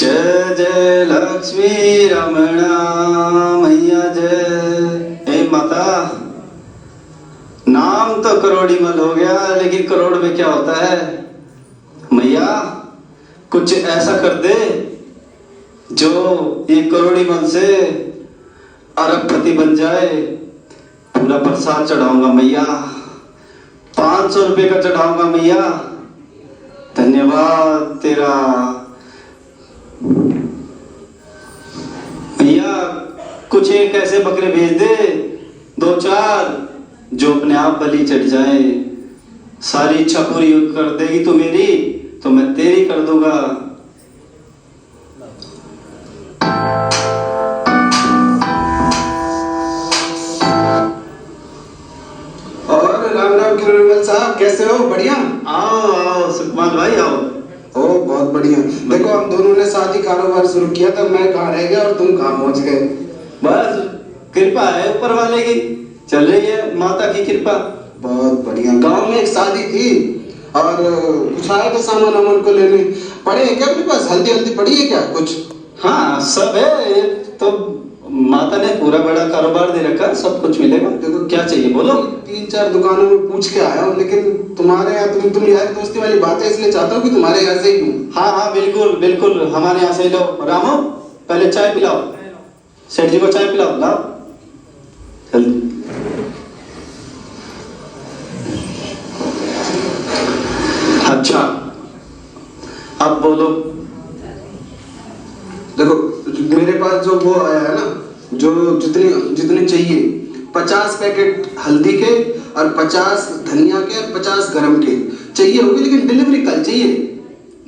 जय जय लक्ष्मी रमणा मैया जय। हे माता, नाम तो करोड़ी मल हो गया, लेकिन करोड़ में क्या होता है मैया? कुछ ऐसा कर दे जो ये करोड़ी मल से अरबपति बन जाए। पूरा प्रसाद चढ़ाऊंगा मैया, 500 रुपये का चढ़ाऊंगा मैया। धन्यवाद तेरा भैया। कुछ एक ऐसे बकरे भेज दे, 2-4, जो अपने आप बलि चढ़ जाए। सारी इच्छा पूरी कर देगी तो मेरी, तो मैं तेरी कर दूंगा। और राम राम किरोड़ीमल साहब, कैसे हो? बढ़िया। आओ आओ सुकमाल भाई आओ। ओ बहुत बढ़िया। देखो हम दोनों ने साथ ही कारोबार शुरू किया था। मैं कहाँ रह गया और तुम कहाँ पहुंच गए। बस कृपा है ऊपर वाले की, चल रही है माता की कृपा। बहुत बढ़िया। गांव में एक शादी थी और कुछ आए थे सामान वामान को लेने। पड़े है क्या अपने पास? हल्दी हल्दी पड़ी है क्या कुछ? हाँ सब है, तो माता ने पूरा बड़ा कारोबार दे रखा, सब कुछ मिलेगा। देखो क्या चाहिए बोलो। 3-4 दुकानों में पूछ के आया हूँ, लेकिन तुम्हारे यहाँ तुम यार दोस्ती वाली बात है, इसलिए चाहता हूँ कि तुम्हारे यहाँ से ही लूँ। हाँ हाँ बिल्कुल बिल्कुल, हमारे यहाँ से लो। रामो पहले चाय पिलाओ, सेठ जी को चाय पिलाओ, लाओ जल्दी। अच्छा अब बोलो। देखो मेरे पास जो वो आया है ना, जो जितने जितने चाहिए, 50 पैकेट हल्दी के और 50 धनिया के और 50 गरम के चाहिए होगी, लेकिन डिलीवरी कल चाहिए,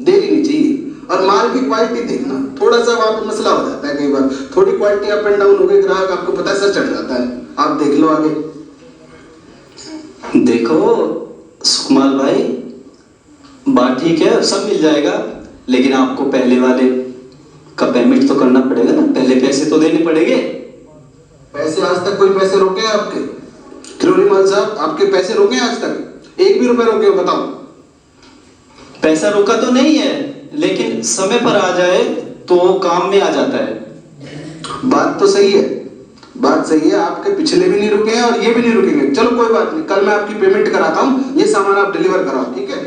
देरी नहीं चाहिए। और माल की क्वालिटी देखना, थोड़ा सा वहाँ पे मसला हो जाता है कई बार, थोड़ी क्वालिटी अप एंड डाउन हो गई, ग्राहक आपको पता है सर चढ़ जाता है। आप देख लो आगे। देखो सुकमाल भाई, बात ठीक है, सब मिल जाएगा, लेकिन आपको पहले वाले का पेमेंट तो करना पड़ेगा ना, पहले पैसे तो देने पड़ेंगे। पैसे आज तक कोई पैसे रोके हैं आपके? किरोड़ीमल साहब, आपके पैसे रोके हैं आज तक? 1 भी रुपए रोके हो बताओ? पैसा रुका तो नहीं है, लेकिन समय पर आ जाए तो काम में आ जाता है। बात तो सही है, बात सही है। आपके पिछले भी नहीं रुके हैं और ये भी नहीं रुकेंगे। चलो कोई बात नहीं, कल मैं आपकी पेमेंट कराता हूँ, ये सामान आप डिलीवर कराओ, ठीक है?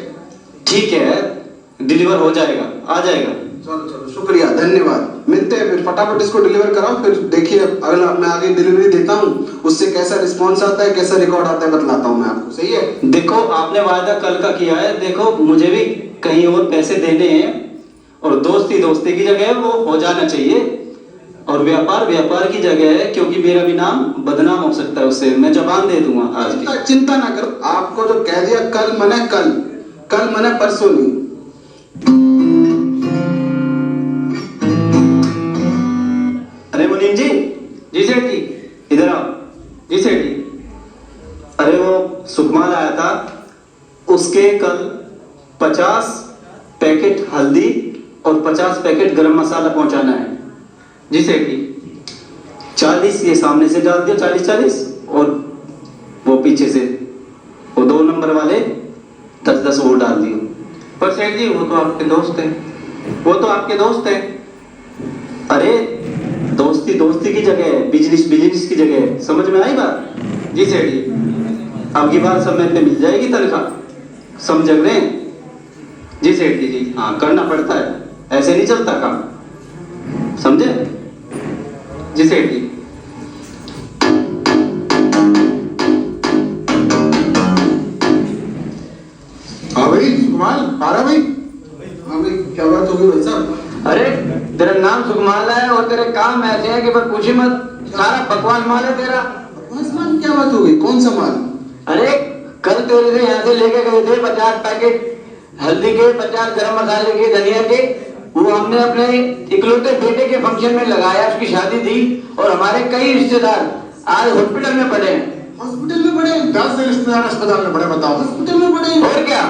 ठीक है, डिलीवर हो जाएगा, आ जाएगा। चलो चलो, शुक्रिया, धन्यवाद। मिलते हैं फिर, फटाफट इसको डिलीवर कराओ, फिर देखिए अगला मैं आगे डिलीवरी देता हूँ, उससे कैसा रिस्पॉन्स आता है, कैसा रिकॉर्ड आता है बतलाता हूँ मैं आपको। सही है? देखो आपने वादा कल का किया है, देखो मुझे भी कहीं और पैसे देने हैं, और दोस्ती दोस्ती की जगह है, वो हो जाना चाहिए, और व्यापार व्यापार की जगह है, क्योंकि मेरा भी नाम बदनाम हो सकता है उससे। मैं जबान दे दूंगा आज की। चिंता ना करो, आपको जो कह दिया कल मने कल, कल मने परसों नहीं। अरे मुनीम जी, जी सेठ जी इधर आओ। जी सेठ जी, अरे वो सुकमाल आया था, उसके कल 50 पैकेट हल्दी और 50 पैकेट गरम मसाला पहुंचाना है। जी सेठ जी, 40 ये सामने से डाल दियो, 40-40, और वो पीछे से वो 2 नंबर वाले 10-10 वो डाल दियो। पर सेठ जी वो तो आपके दोस्त हैं, वो तो आपके दोस्त हैं। अरे दोस्ती दोस्ती की जगह है, बिजनेस बिजनेस की जगह है, समझ में आई बात? जी सेठ जी, अब की बार समय पे मिल जाएगी तनख्वाह, समझ रहे हैं? जी सेठ जी, जी हाँ करना पड़ता है, ऐसे नहीं चलता काम, समझे? जी सेठ जी। हाँ भाई सुकमाल, आ रहा भाई? हाँ भाई, क्या बात होगी भाई साहब? अरे तेरा नाम सुकमाल है और तेरे काम ऐसे हैं कि बस पूछी मत, सारा बकवास माल है तेरा। बकवास माल? क्या बात हो गई? कौन सा माल? अरे कल तेरे से यहाँ से लेके गए थे 50 पैकेट हल्दी के, 50 गरम मसाले के, धनिया के, वो हमने अपने इकलौते बेटे के फंक्शन में लगाया, उसकी शादी थी, और हमारे कई रिश्तेदार आज हॉस्पिटल में पड़े हैं। हॉस्पिटल में पड़े? 10 रिश्तेदार अस्पताल में पड़े, बताओ। हॉस्पिटल में पड़े? और क्या,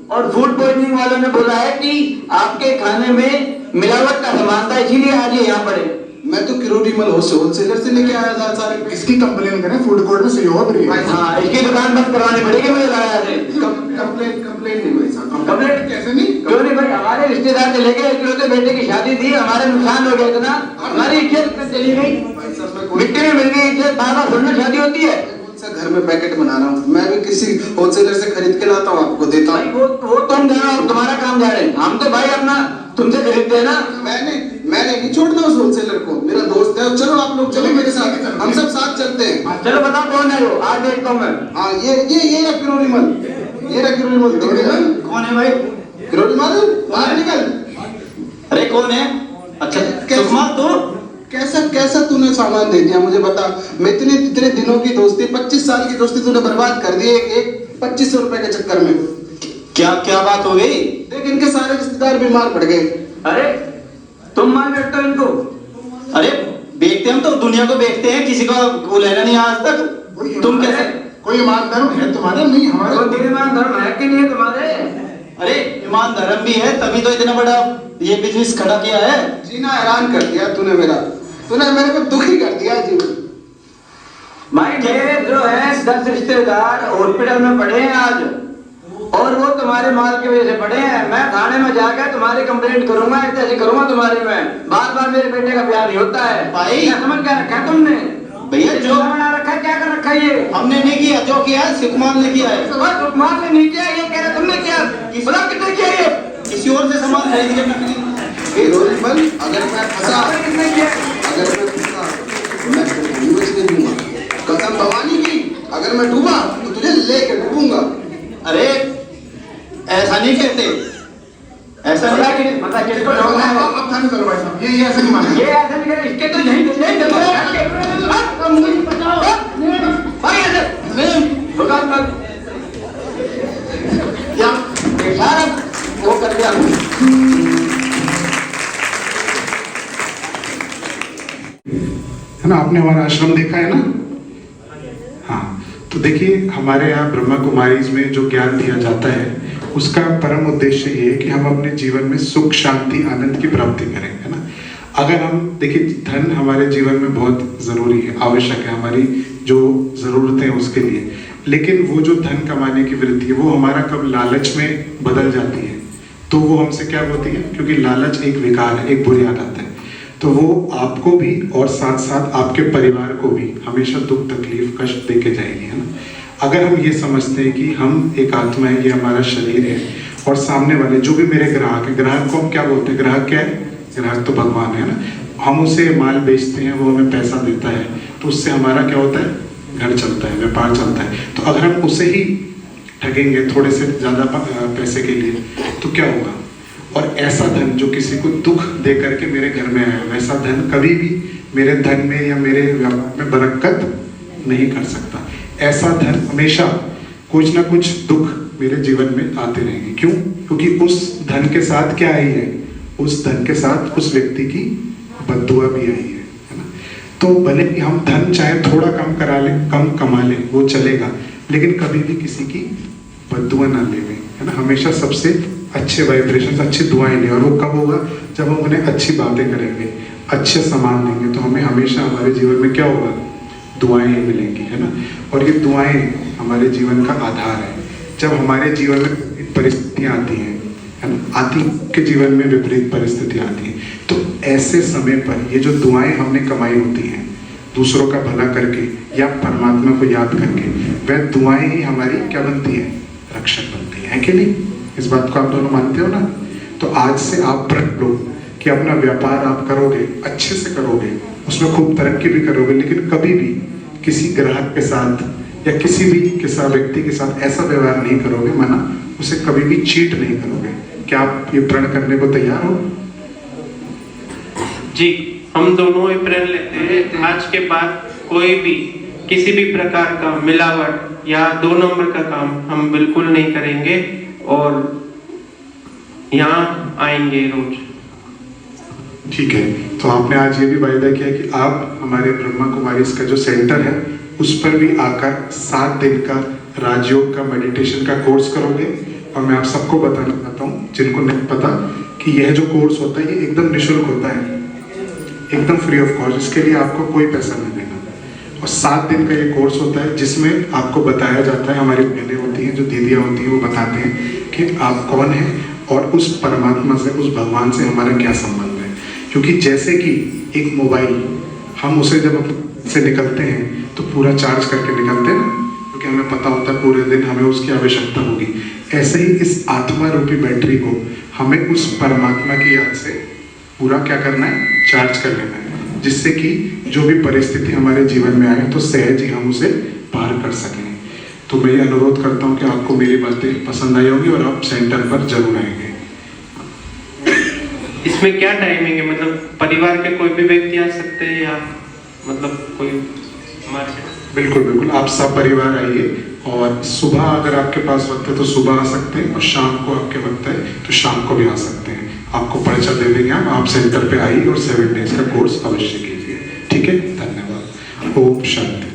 और फूड पॉइजनिंग वालों ने बोला है कि आपके खाने में मिलावट का सामान था, इसीलिए आज ये यहाँ पड़े। मैं तो किरोड़ीमल होलसेलर से लेके आया था सारे। इसकी कंप्लेन करें, फूड कोर्ट में सही हो रही है। हाँ, इसकी दुकान बंद करवानी पड़ेगी मुझे लगाया थे। कंप्लेंट नहीं भाई साहब, कंप्लेंट कैसे नहीं? क्यों नहीं भाई? हमारे रिश्तेदार से लेके इकलौते बेटे की शादी थी, हमारे नुकसान हो गया इतना, हमारी इज्जत चली गई, भाई साहब मैं मिट्टी में मिल गई इज्जत। बार बार थोड़ी शादी होती है। कौन सा घर में पैकेट बना रहा हूँ, मैं भी किसी होलसेलर से खरीद के लाता हूँ, आपको देता भाई हूँ। वो तुम जानो, तुम्हारा काम जा रहे हैं, हम तो भाई अपना तुमसे खरीदते हैं ना। मैंने नहीं छोड़ना उस होलसेलर को, मेरा दोस्त है। चलो आप लोग चलो मेरे साथ, हम सब साथ चलते हैं। चलो बताओ कौन है वो, आज देखता हूँ मैं। हाँ ये है किरोड़ीमल, ये रहा किरोड़ीमल। कौन है भाई? किरोड़ीमल बाहर निकल। अरे कौन है? अच्छा सुकमाल तू? कैसा तूने सामान दे दिया मुझे बता। मैं इतने दिनों की दोस्ती, 25 साल की दोस्ती तूने बर्बाद कर दी एक 2500 रुपए के चक्कर में। क्या बात हो गई? देख इनके सारे रिश्तेदार बीमार पड़ गए। अरे तुम मान बैठते हो इनको? अरे बेचते हम तो दुनिया को बेचते हैं, किसी को वो लेना नहीं आज तक। तुम कैसे? कोई ईमान धर्म है तुम्हारा? नहीं हमारे। तो ईमान धर्म है कि नहीं है तुम्हारे? अरे ईमान धर्म भी है, तभी तो इतना बड़ा ये बिजनेस खड़ा किया है। जीना हैरान कर दिया तूने मेरे को दुखी कर दिया जी। भाई मेरे जो है 10 रिश्तेदार हॉस्पिटल में पड़े हैं आज, और वो तुम्हारे माल की वजह से पड़े हैं। मैं थाने में जाकर तुम्हारी कंप्लेंट करूंगा, ऐसे करूंगा तुम्हारे में। बार बार मेरे बेटे का ब्याह नहीं होता है भाई। क्या समझ क्या रखा है तुमने? भैया जो बना रखा है, क्या कर रखा है ये? हमने नहीं किया, जो किया है सुकमाल ने किया है। सुकमाल ने नहीं किया, ये कह रहे तुमने किया। बोला किसने किया ये? किसी और से सामान खरीद के नकली। किरोड़ीमल अगर मैं फंसा, किसने किया? मैं तो बचने दूंगा, कसम भवानी की। अगर मैं डूबा तो तुझे लेके डूबूंगा। अरे ऐसा नहीं कहते, ऐसा बोला नहीं। कि मतलब किसको ढोंगना है? अब थाने चलो भाई साहब, ये ऐसे नहीं मानेंगे। ये ऐसे नहीं करे, इसके तो यहीं मुझे बचाओ भाई। ऐसे दुकान पर क्या सारा वो कर दिया। है ना, आपने हमारा आश्रम देखा है ना? हाँ, तो देखिए हमारे यहाँ ब्रह्मा कुमारीज में जो ज्ञान दिया जाता है उसका परम उद्देश्य ये है कि हम अपने जीवन में सुख शांति आनंद की प्राप्ति करें, है ना। अगर हम देखिए धन हमारे जीवन में बहुत जरूरी है, आवश्यक है हमारी जो जरूरतें हैं उसके लिए, लेकिन वो जो धन कमाने की वृत्ति है वो हमारा कब लालच में बदल जाती है तो वो हमसे क्या होती है, क्योंकि लालच एक विकार है, एक बुरी आदत है, तो वो आपको भी और साथ साथ आपके परिवार को भी हमेशा दुख तकलीफ कष्ट देके जाएगी, है ना। अगर हम ये समझते हैं कि हम एक आत्मा है, ये हमारा शरीर है, और सामने वाले जो भी मेरे ग्राहक है, ग्राहक को हम क्या बोलते हैं? ग्राहक क्या है? ग्राहक तो भगवान है ना। हम उसे माल बेचते हैं, वो हमें पैसा देता है, तो उससे हमारा क्या होता है? घर चलता है, व्यापार चलता है। तो अगर हम उसे ही ठगेंगे थोड़े से ज्यादा पैसे के लिए तो क्या होगा? और ऐसा धन जो किसी को दुख दे करके मेरे घर में आया, वैसा धन कभी भी मेरे धन में या मेरे व्यापार में बरकत नहीं कर सकता। ऐसा धन हमेशा कुछ ना कुछ दुख मेरे जीवन में आते रहेंगे। क्यों? क्योंकि उस धन के साथ क्या आई है? उस धन के साथ उस व्यक्ति की बद्दुआ भी आई है ना। तो भले ही हम धन चाहे थोड़ा कम करा लें, कम कमा लें, वो चलेगा, लेकिन कभी भी किसी की बद्दुआ ना लेवे, है ना। हमेशा सबसे अच्छे वाइब्रेशन, अच्छी दुआएं लें, और वो कब होगा? जब हम उन्हें अच्छी बातें करेंगे, अच्छे सामान देंगे, तो हमें हमेशा हमारे जीवन में क्या होगा? दुआएं ही मिलेंगी, है ना। और ये दुआएं हमारे जीवन का आधार है। जब हमारे जीवन में परिस्थितियां आती हैं, है ना, आती के जीवन में विपरीत परिस्थितियां आती हैं, तो ऐसे समय पर ये जो दुआएं हमने कमाई होती हैं दूसरों का भला करके या परमात्मा को याद करके, वह दुआएं ही हमारी क्या बनती है? रक्षक बनती है कि नहीं? इस बात को आप दोनों मानते हो ना? तो आज से आप प्रण लो कि अपना व्यापार आप करोगे, अच्छे से करोगे, उसमें खूब तरक्की भी करोगे, लेकिन कभी भी किसी ग्राहक के साथ या किसी भी व्यक्ति के साथ ऐसा व्यवहार नहीं करोगे, माना उसे कभी भी चीट नहीं करोगे। क्या आप ये प्रण करने को तैयार हो? जी, हम दोनों ये प्रण लेते हैं आज के बाद कोई भी किसी भी प्रकार का मिलावट या 2 नंबर का काम हम बिल्कुल नहीं करेंगे, और यहाँ आएंगे रोज। ठीक है, तो आपने आज ये भी वायदा किया कि आप हमारे ब्रह्मा कुमारीज का जो सेंटर है उस पर भी आकर 7 दिन का राजयोग का मेडिटेशन का कोर्स करोगे। और मैं आप सबको बताना चाहता हूँ जिनको नहीं पता कि यह जो कोर्स होता है ये एकदम निःशुल्क होता है। एकदम फ्री ऑफ कॉस्ट, इसके लिए आपको कोई पैसा नहीं देना। और 7 दिन का ये कोर्स होता है जिसमें आपको बताया जाता है, हमारी बहनें होती हैं जो दीदियाँ होती हैं वो बताते हैं कि आप कौन हैं और उस परमात्मा से, उस भगवान से हमारा क्या संबंध है। क्योंकि जैसे कि एक मोबाइल, हम उसे जब से निकलते हैं तो पूरा चार्ज करके निकलते हैं ना, क्योंकि हमें पता होता है पूरे दिन हमें उसकी आवश्यकता होगी। ऐसे ही इस आत्मा रूपी बैटरी को हमें उस परमात्मा की याद से पूरा क्या करना है, चार्ज कर लेना है, जिससे कि जो भी परिस्थिति हमारे जीवन में आए तो सहज ही हम उसे पार कर सकें। तो मैं ये अनुरोध करता हूँ कि आपको मेरी बातें पसंद आई होगी और आप सेंटर पर जरूर आएंगे। इसमें क्या टाइमिंग है, मतलब परिवार के कोई भी व्यक्ति आ सकते हैं या मतलब कोई हमारे? बिल्कुल बिल्कुल, आप सब परिवार आइए और सुबह अगर आपके पास वक्त है तो सुबह आ सकते हैं और शाम को आपके वक्त है तो शाम को भी आ सकते हैं। आपको पर्चा दे देंगे आप सेंटर पे आइए और 7 डेज का कोर्स अवश्य कीजिए। ठीक है, धन्यवाद। ओम शांति।